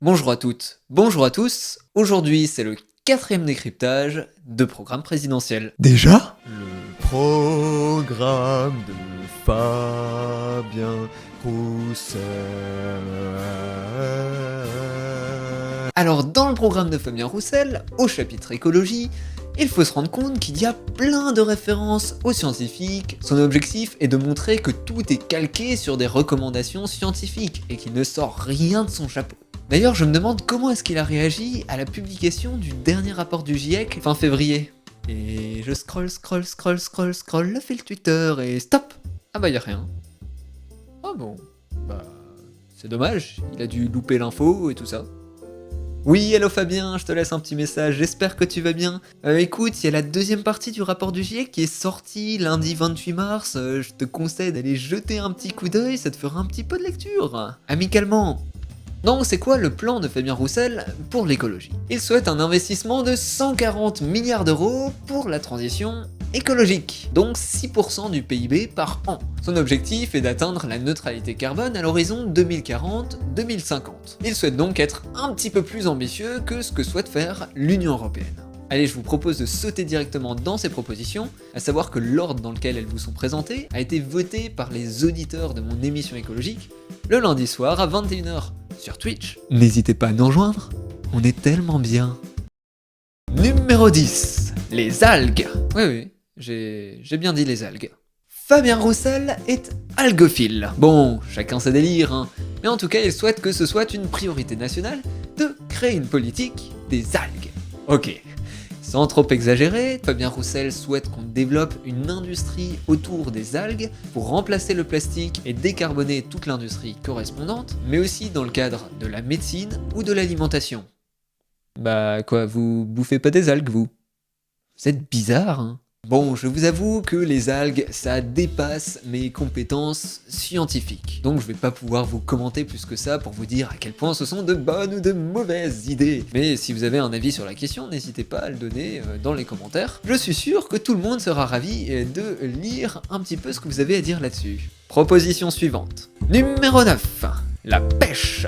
Bonjour à toutes, bonjour à tous. Aujourd'hui, c'est le quatrième décryptage de programme présidentiel. Déjà? Le programme de Fabien Roussel. Alors, dans le programme de Fabien Roussel, au chapitre écologie, il faut se rendre compte qu'il y a plein de références aux scientifiques. Son objectif est de montrer que tout est calqué sur des recommandations scientifiques et qu'il ne sort rien de son chapeau. D'ailleurs, je me demande comment est-ce qu'il a réagi à la publication du dernier rapport du GIEC fin février. Et je scroll le fil Twitter et stop! Ah bah y a rien. Ah bon, bah c'est dommage, il a dû louper l'info et tout ça. Oui, hello Fabien, je te laisse un petit message, j'espère que tu vas bien. Écoute, il y a la deuxième partie du rapport du GIEC qui est sortie lundi 28 mars, je te conseille d'aller jeter un petit coup d'œil, ça te fera un petit peu de lecture. Amicalement. Donc c'est quoi le plan de Fabien Roussel pour l'écologie? Il souhaite un investissement de 140 milliards d'euros pour la transition écologique, donc 6% du PIB par an. Son objectif est d'atteindre la neutralité carbone à l'horizon 2040-2050. Il souhaite donc être un petit peu plus ambitieux que ce que souhaite faire l'Union européenne. Allez, je vous propose de sauter directement dans ces propositions, à savoir que l'ordre dans lequel elles vous sont présentées a été voté par les auditeurs de mon émission écologique le lundi soir à 21h sur Twitch. N'hésitez pas à nous rejoindre, on est tellement bien. Numéro 10, les algues. Oui, j'ai bien dit les algues. Fabien Roussel est algophile. Bon, chacun ses délires, hein. Mais en tout cas, il souhaite que ce soit une priorité nationale de créer une politique des algues. Ok. Sans trop exagérer, Fabien Roussel souhaite qu'on développe une industrie autour des algues pour remplacer le plastique et décarboner toute l'industrie correspondante, mais aussi dans le cadre de la médecine ou de l'alimentation. Bah quoi, vous bouffez pas des algues vous? Vous êtes bizarre, hein? Bon, je vous avoue que les algues, ça dépasse mes compétences scientifiques. Donc je vais pas pouvoir vous commenter plus que ça pour vous dire à quel point ce sont de bonnes ou de mauvaises idées. Mais si vous avez un avis sur la question, n'hésitez pas à le donner dans les commentaires. Je suis sûr que tout le monde sera ravi de lire un petit peu ce que vous avez à dire là-dessus. Proposition suivante. Numéro 9. La pêche.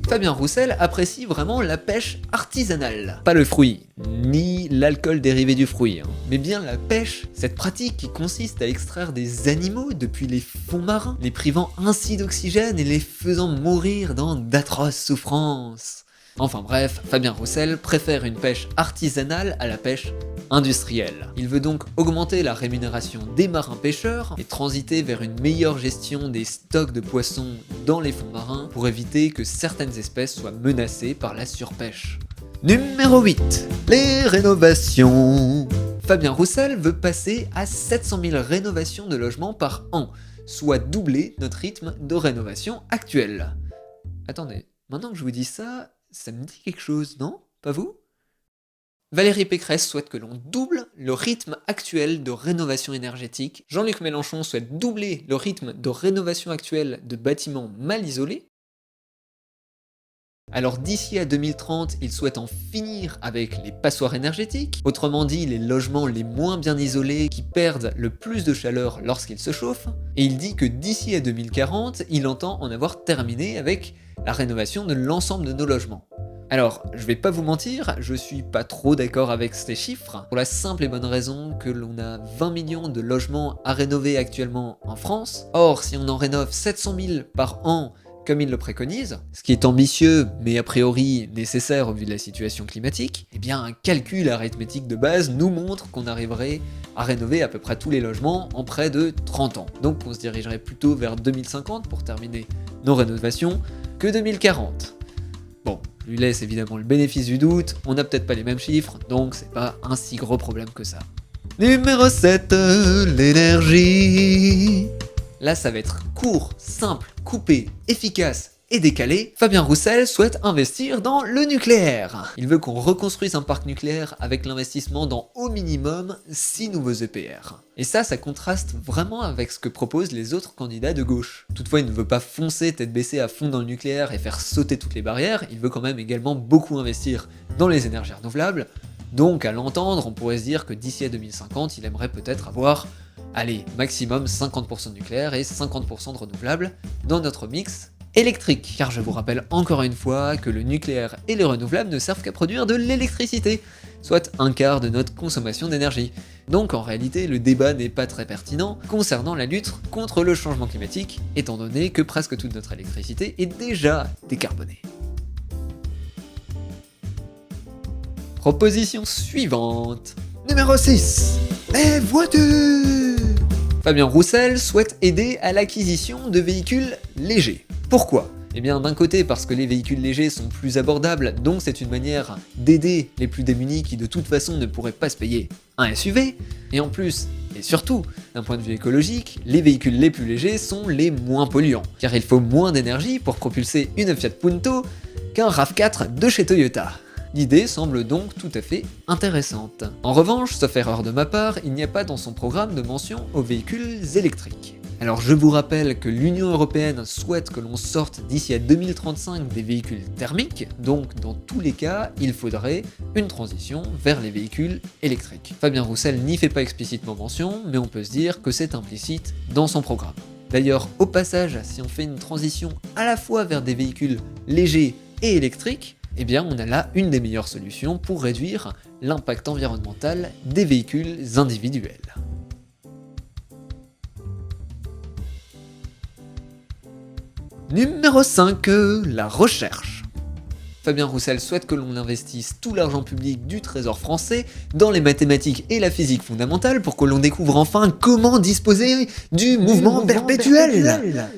Fabien Roussel apprécie vraiment la pêche artisanale. Pas le fruit, ni l'alcool dérivé du fruit, hein, mais bien la pêche, cette pratique qui consiste à extraire des animaux depuis les fonds marins, les privant ainsi d'oxygène et les faisant mourir dans d'atroces souffrances. Enfin bref, Fabien Roussel préfère une pêche artisanale à la pêche industrielle. Il veut donc augmenter la rémunération des marins pêcheurs et transiter vers une meilleure gestion des stocks de poissons dans les fonds marins pour éviter que certaines espèces soient menacées par la surpêche. Numéro 8. Les rénovations. Fabien Roussel veut passer à 700 000 rénovations de logements par an, soit doubler notre rythme de rénovation actuel. Attendez, maintenant que je vous dis ça, ça me dit quelque chose, non? Pas vous? Valérie Pécresse souhaite que l'on double le rythme actuel de rénovation énergétique. Jean-Luc Mélenchon souhaite doubler le rythme de rénovation actuel de bâtiments mal isolés. Alors d'ici à 2030, il souhaite en finir avec les passoires énergétiques, autrement dit les logements les moins bien isolés qui perdent le plus de chaleur lorsqu'ils se chauffent, et il dit que d'ici à 2040, il entend en avoir terminé avec la rénovation de l'ensemble de nos logements. Alors, je vais pas vous mentir, je suis pas trop d'accord avec ces chiffres, pour la simple et bonne raison que l'on a 20 millions de logements à rénover actuellement en France. Or, si on en rénove 700 000 par an, comme il le préconise, ce qui est ambitieux, mais a priori nécessaire au vu de la situation climatique, eh bien un calcul arithmétique de base nous montre qu'on arriverait à rénover à peu près tous les logements en près de 30 ans. Donc on se dirigerait plutôt vers 2050 pour terminer nos rénovations que 2040. Bon, je lui laisse évidemment le bénéfice du doute, on n'a peut-être pas les mêmes chiffres, donc c'est pas un si gros problème que ça. Numéro 7, l'énergie. Là, ça va être court, simple, coupé, efficace et décalé. Fabien Roussel souhaite investir dans le nucléaire. Il veut qu'on reconstruise un parc nucléaire avec l'investissement dans au minimum 6 nouveaux EPR. Et ça contraste vraiment avec ce que proposent les autres candidats de gauche. Toutefois, il ne veut pas foncer tête baissée à fond dans le nucléaire et faire sauter toutes les barrières, il veut quand même également beaucoup investir dans les énergies renouvelables. Donc à l'entendre, on pourrait se dire que d'ici à 2050, il aimerait peut-être avoir, allez, maximum 50% de nucléaire et 50% de renouvelables dans notre mix électrique, car je vous rappelle encore une fois que le nucléaire et les renouvelables ne servent qu'à produire de l'électricité, soit un quart de notre consommation d'énergie. Donc en réalité, le débat n'est pas très pertinent concernant la lutte contre le changement climatique, étant donné que presque toute notre électricité est déjà décarbonée. Proposition suivante. Numéro 6. Les voitures. Fabien Roussel souhaite aider à l'acquisition de véhicules légers. Pourquoi ? Eh bien d'un côté parce que les véhicules légers sont plus abordables, donc c'est une manière d'aider les plus démunis qui de toute façon ne pourraient pas se payer un SUV, et en plus, et surtout, d'un point de vue écologique, les véhicules les plus légers sont les moins polluants, car il faut moins d'énergie pour propulser une Fiat Punto qu'un RAV4 de chez Toyota. L'idée semble donc tout à fait intéressante. En revanche, sauf erreur de ma part, il n'y a pas dans son programme de mention aux véhicules électriques. Alors je vous rappelle que l'Union Européenne souhaite que l'on sorte d'ici à 2035 des véhicules thermiques, donc dans tous les cas, il faudrait une transition vers les véhicules électriques. Fabien Roussel n'y fait pas explicitement mention, mais on peut se dire que c'est implicite dans son programme. D'ailleurs, au passage, si on fait une transition à la fois vers des véhicules légers et électriques, eh bien on a là une des meilleures solutions pour réduire l'impact environnemental des véhicules individuels. Numéro 5, la recherche. Fabien Roussel souhaite que l'on investisse tout l'argent public du Trésor français dans les mathématiques et la physique fondamentale pour que l'on découvre enfin comment disposer du mouvement perpétuel.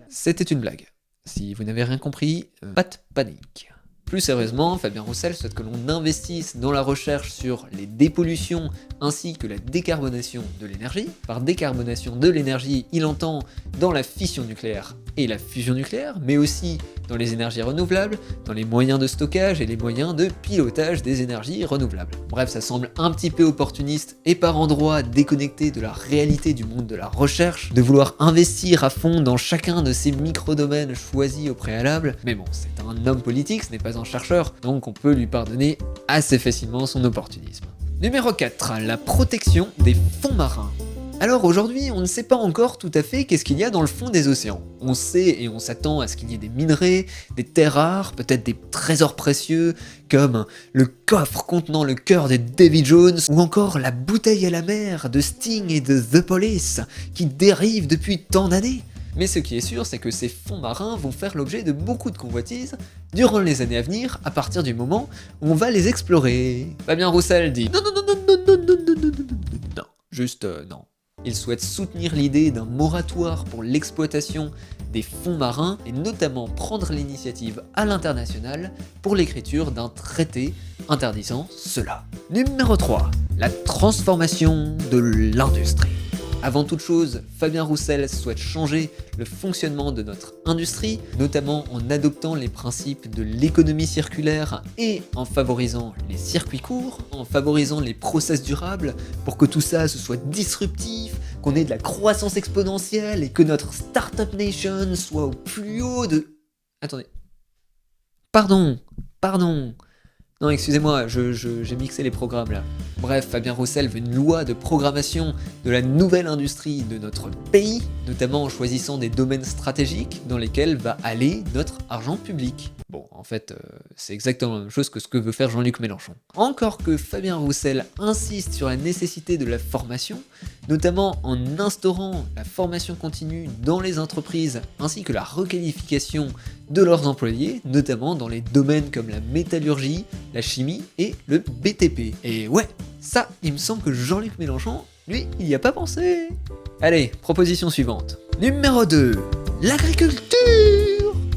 C'était une blague. Si vous n'avez rien compris, pas de panique. Plus sérieusement, Fabien Roussel souhaite que l'on investisse dans la recherche sur les dépollutions ainsi que la décarbonation de l'énergie. Par décarbonation de l'énergie, il entend dans la fission nucléaire et la fusion nucléaire, mais aussi dans les énergies renouvelables, dans les moyens de stockage et les moyens de pilotage des énergies renouvelables. Bref, ça semble un petit peu opportuniste et par endroits déconnecté de la réalité du monde de la recherche, de vouloir investir à fond dans chacun de ces micro-domaines choisis au préalable, mais bon, c'est un homme politique, ce n'est pas un chercheur, donc on peut lui pardonner assez facilement son opportunisme. Numéro 4, la protection des fonds marins. Alors aujourd'hui, on ne sait pas encore tout à fait qu'est-ce qu'il y a dans le fond des océans. On sait et on s'attend à ce qu'il y ait des minerais, des terres rares, peut-être des trésors précieux, comme le coffre contenant le cœur de Davy Jones, ou encore la bouteille à la mer de Sting et de The Police, qui dérivent depuis tant d'années. Mais ce qui est sûr, c'est que ces fonds marins vont faire l'objet de beaucoup de convoitises durant les années à venir, à partir du moment où on va les explorer. Fabien Roussel dit non, juste non. Il souhaite soutenir l'idée d'un moratoire pour l'exploitation des fonds marins et notamment prendre l'initiative à l'international pour l'écriture d'un traité interdisant cela. Numéro 3. La transformation de l'industrie. Avant toute chose, Fabien Roussel souhaite changer le fonctionnement de notre industrie, notamment en adoptant les principes de l'économie circulaire et en favorisant les circuits courts, en favorisant les process durables, pour que tout ça ce soit disruptif, qu'on ait de la croissance exponentielle et que notre Startup Nation soit au plus haut de... Attendez. Pardon. Non, excusez-moi, j'ai mixé les programmes là. Bref, Fabien Roussel veut une loi de programmation de la nouvelle industrie de notre pays, notamment en choisissant des domaines stratégiques dans lesquels va aller notre argent public. Bon, en fait, c'est exactement la même chose que ce que veut faire Jean-Luc Mélenchon. Encore que Fabien Roussel insiste sur la nécessité de la formation, notamment en instaurant la formation continue dans les entreprises ainsi que la requalification de leurs employés, notamment dans les domaines comme la métallurgie, la chimie et le BTP. Et ouais, ça, il me semble que Jean-Luc Mélenchon, lui, il y a pas pensé. Allez, proposition suivante. Numéro 2, l'agriculture.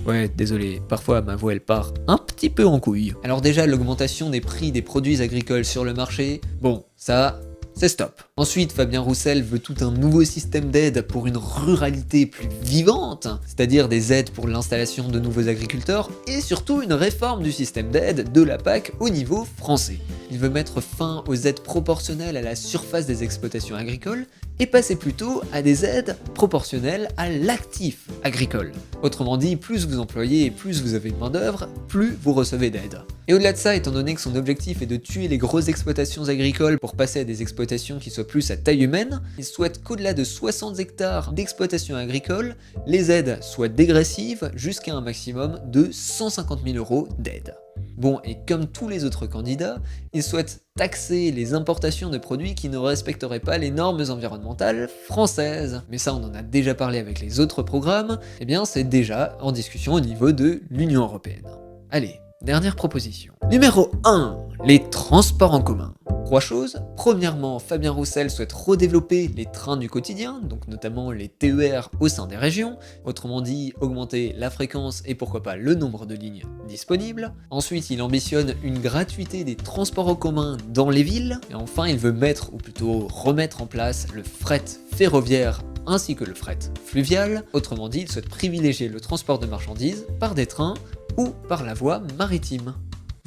Ouais, désolé, parfois ma voix elle part un petit peu en couille. Alors déjà, l'augmentation des prix des produits agricoles sur le marché, bon, ça, c'est stop. Ensuite, Fabien Roussel veut tout un nouveau système d'aide pour une ruralité plus vivante, c'est-à-dire des aides pour l'installation de nouveaux agriculteurs, et surtout une réforme du système d'aide de la PAC au niveau français. il veut mettre fin aux aides proportionnelles à la surface des exploitations agricoles et passer plutôt à des aides proportionnelles à l'actif agricole. Autrement dit, plus vous employez et plus vous avez de main-d'œuvre, plus vous recevez d'aides. Et au-delà de ça, étant donné que son objectif est de tuer les grosses exploitations agricoles pour passer à des exploitations qui soient plus à taille humaine, il souhaite qu'au-delà de 60 hectares d'exploitation agricole, les aides soient dégressives jusqu'à un maximum de 150 000 € d'aide. Bon, et comme tous les autres candidats, il souhaite taxer les importations de produits qui ne respecteraient pas les normes environnementales françaises. Mais ça, on en a déjà parlé avec les autres programmes, et bien c'est déjà en discussion au niveau de l'Union européenne. Allez, dernière proposition. Numéro 1, les transports en commun. 3 choses. Premièrement, Fabien Roussel souhaite redévelopper les trains du quotidien, donc notamment les TER au sein des régions, autrement dit augmenter la fréquence et pourquoi pas le nombre de lignes disponibles. Ensuite, il ambitionne une gratuité des transports en commun dans les villes. Et enfin, il veut mettre, ou plutôt remettre en place le fret ferroviaire ainsi que le fret fluvial. Autrement dit, il souhaite privilégier le transport de marchandises par des trains ou par la voie maritime.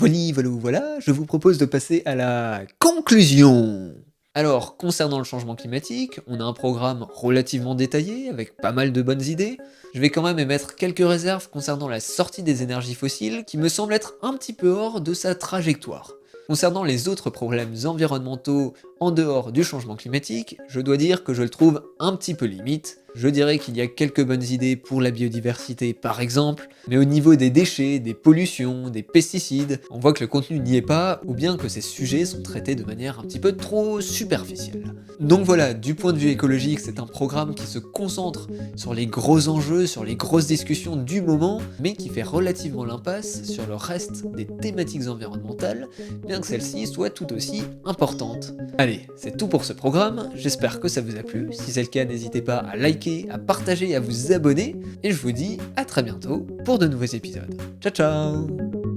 Voilà, je vous propose de passer à la conclusion. Alors, concernant le changement climatique, on a un programme relativement détaillé, avec pas mal de bonnes idées. Je vais quand même émettre quelques réserves concernant la sortie des énergies fossiles, qui me semble être un petit peu hors de sa trajectoire. Concernant les autres problèmes environnementaux en dehors du changement climatique, je dois dire que je le trouve un petit peu limite. Je dirais qu'il y a quelques bonnes idées pour la biodiversité par exemple, mais au niveau des déchets, des pollutions, des pesticides, on voit que le contenu n'y est pas, ou bien que ces sujets sont traités de manière un petit peu trop superficielle. Donc voilà, du point de vue écologique, c'est un programme qui se concentre sur les gros enjeux, sur les grosses discussions du moment, mais qui fait relativement l'impasse sur le reste des thématiques environnementales, bien que celles-ci soient tout aussi importantes. Allez, c'est tout pour ce programme, j'espère que ça vous a plu, si c'est le cas n'hésitez pas à liker, à partager et à vous abonner, et je vous dis à très bientôt pour de nouveaux épisodes. Ciao ciao!